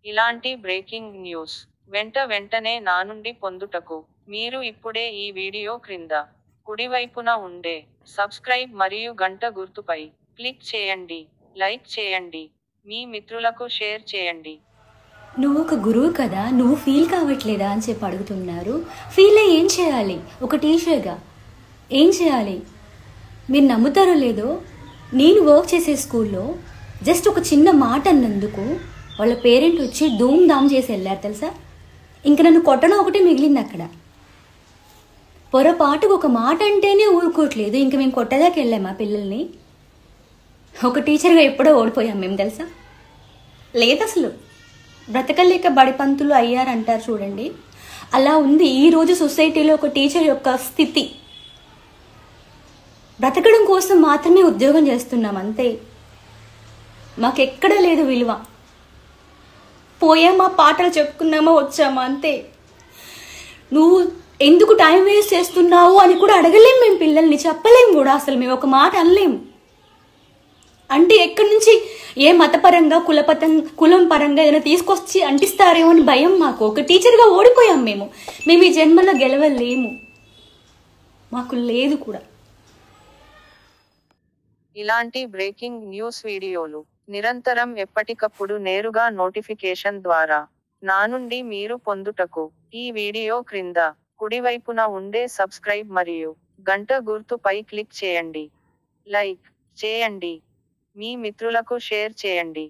ఇలాంటి breaking news వెంటనే నా నుండి పొందుటకు మీరు ఇప్పుడే ఈ వీడియో క్రింద కుడివైపున ఉండే సబ్స్క్రైబ్ మరియు గంట గుర్తుపై క్లిక్ చేయండి, లైక్ చేయండి, మీ మిత్రులకు షేర్ చేయండి. నువ్వు ఒక గురువు కదా, నువ్వు ఫీల్ కావట్లేదా అని చెప్పి అడుగుతున్నారు. ఫీల్ అయ్యి ఏం చేయాలి? ఒక టీచర్గా ఏం చేయాలి? మీరు నమ్ముతారో లేదో, నేను వర్క్ చేసే స్కూల్లో జస్ట్ ఒక చిన్న మాట అన్నందుకు వాళ్ళ పేరెంట్ వచ్చి ధూమ్ ధామ్ చేసి వెళ్ళారు తెలుసా. ఇంక నన్ను కొట్టడం ఒకటి మిగిలింది అక్కడ. పొరపాటుకు ఒక మాట అంటేనే ఊరుకోవట్లేదు, ఇంక మేము కొట్టదాకా వెళ్ళాము ఆ పిల్లల్ని. ఒక టీచర్గా ఎప్పుడో ఓడిపోయాం మేము తెలుసా. లేదు అసలు, బ్రతకలేక బడిపంతులు అయ్యారంటారు చూడండి, అలా ఉంది ఈరోజు సొసైటీలో ఒక టీచర్ యొక్క స్థితి. బ్రతకడం కోసం మాత్రమే ఉద్యోగం చేస్తున్నాం అంతే, మాకెక్కడ లేదు విలువ. పోయామా, పాటలు చెప్పుకున్నామా, వచ్చామా అంతే. నువ్వు ఎందుకు టైం వేస్ట్ చేస్తున్నావు అని కూడా అడగలేం మేము పిల్లల్ని, చెప్పలేం కూడా అసలు. మేము ఒక మాట అనలేం. అంటే ఎక్కడి నుంచి ఏ మతపరంగా కులం పరంగా ఏదైనా తీసుకొచ్చి అంటిస్తారేమో అని భయం మాకు. ఒక టీచర్గా ఓడిపోయాం మేము ఈ జన్మలో గెలవలేము, మాకు లేదు కూడా. ఇలాంటి బ్రేకింగ్ న్యూస్ వీడియోలు నిరంతరం ఎప్పటికప్పుడు నేరుగా నోటిఫికేషన్ ద్వారా నా నుండి మీరు పొందుటకు ఈ వీడియో క్రింద కుడివైపున ఉండే సబ్స్క్రైబ్ మరియు గంట గుర్తుపై క్లిక్ చేయండి, లైక్ చేయండి, మీ మిత్రులకు షేర్ చేయండి.